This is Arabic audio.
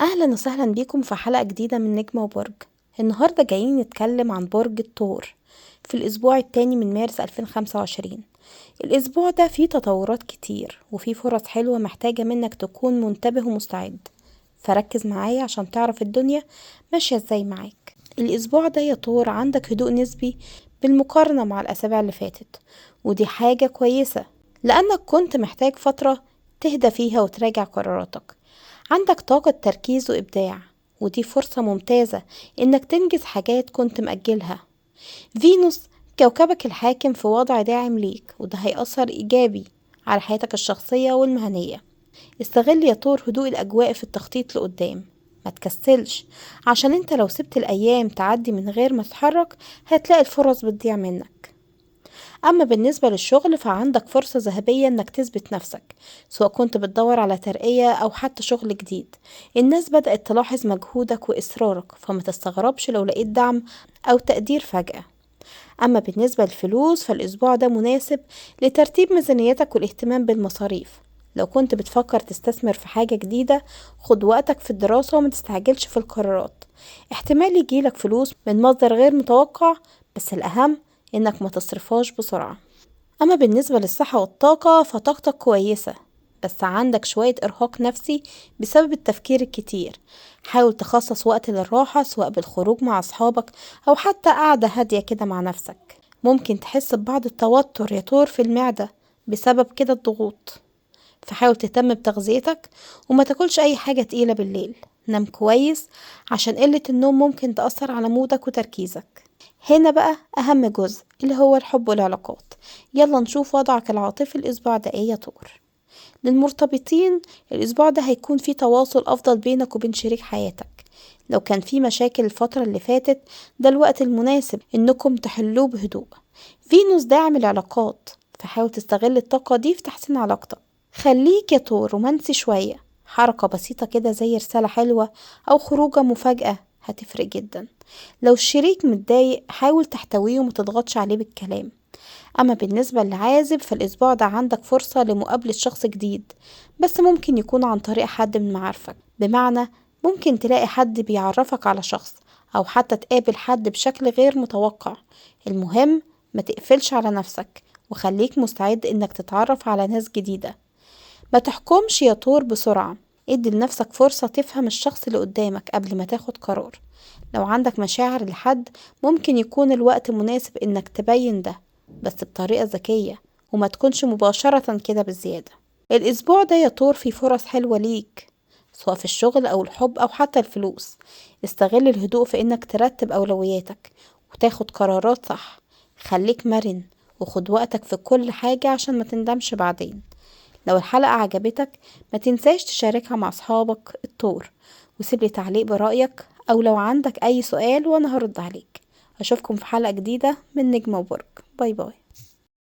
أهلا وسهلا بيكم في حلقة جديدة من نجمة وبرج. النهاردة جايين نتكلم عن برج الثور في الأسبوع الثاني من مارس 2025. الأسبوع ده فيه تطورات كتير وفيه فرص حلوة محتاجة منك تكون منتبه ومستعد، فركز معايا عشان تعرف الدنيا ماشية ازاي معاك. الأسبوع ده يا ثور عندك هدوء نسبي بالمقارنة مع الأسابيع اللي فاتت، ودي حاجة كويسة لأنك كنت محتاج فترة تهدى فيها وتراجع قراراتك. عندك طاقة تركيز وإبداع، ودي فرصة ممتازة إنك تنجز حاجات كنت مأجلها. فينوس كوكبك الحاكم في وضع داعم ليك، وده هيأثر إيجابي على حياتك الشخصية والمهنية. استغل يا طور هدوء الأجواء في التخطيط لقدام، ما تكسلش، عشان انت لو سبت الأيام تعدي من غير ما تتحرك هتلاقي الفرص بتضيع منك. أما بالنسبة للشغل فعندك فرصة ذهبية إنك تثبت نفسك، سواء كنت بتدور على ترقية أو حتى شغل جديد. الناس بدأت تلاحظ مجهودك وإصرارك، فما تستغربش لو لقيت دعم أو تقدير فجأة. أما بالنسبة للفلوس فالأسبوع ده مناسب لترتيب ميزانيتك والاهتمام بالمصاريف. لو كنت بتفكر تستثمر في حاجة جديدة خد وقتك في الدراسة وما تستعجلش في القرارات. احتمال يجيلك فلوس من مصدر غير متوقع، بس الأهم إنك ما تصرفهاش بسرعة. أما بالنسبة للصحة والطاقة فطاقتك كويسة، بس عندك شوية إرهاق نفسي بسبب التفكير الكتير. حاول تخصص وقت للراحة، سواء بالخروج مع أصحابك أو حتى قعدة هادية كده مع نفسك. ممكن تحس ببعض التوتر يا طور في المعدة بسبب كده الضغوط، فحاول تهتم بتغذيتك وما تاكلش أي حاجة تقيلة بالليل. نام كويس عشان قلة النوم ممكن تأثر على مودك وتركيزك. هنا بقى أهم جزء اللي هو الحب والعلاقات. يلا نشوف وضعك العاطفي الأسبوع ده ايه يا طور. للمرتبطين الأسبوع ده هيكون في تواصل أفضل بينك وبين شريك حياتك. لو كان في مشاكل الفترة اللي فاتت ده الوقت المناسب إنكم تحلوه بهدوء. فينوس داعم العلاقات، فحاول تستغل الطاقة دي في تحسين علاقتك. خليك يا طور رومانسي شوية، حركة بسيطة كده زي رسالة حلوة أو خروجة مفاجأة هتفرق جدا. لو الشريك متضايق حاول تحتويه ومتضغطش عليه بالكلام. أما بالنسبة للعازب فالأسبوع ده عندك فرصة لمقابلة شخص جديد، بس ممكن يكون عن طريق حد من معارفك. بمعنى ممكن تلاقي حد بيعرفك على شخص، أو حتى تقابل حد بشكل غير متوقع. المهم ما تقفلش على نفسك وخليك مستعد إنك تتعرف على ناس جديدة. ما تحكمش يا طور بسرعة، ادي لنفسك فرصة تفهم الشخص اللي قدامك قبل ما تاخد قرار. لو عندك مشاعر لحد ممكن يكون الوقت مناسب انك تبين ده، بس بطريقة ذكية وما تكونش مباشرة كده بالزيادة. الأسبوع ده يا طور فيه فرص حلوة ليك، سواء في الشغل أو الحب أو حتى الفلوس. استغل الهدوء في انك ترتب أولوياتك وتاخد قرارات صح. خليك مرن وخد وقتك في كل حاجة عشان ما تندمش بعدين. لو الحلقة عجبتك ما تنساش تشاركها مع أصحابك الطور، وسيبلي تعليق برأيك أو لو عندك أي سؤال وأنا هرد عليك. أشوفكم في حلقة جديدة من نجمة وبرج. باي باي.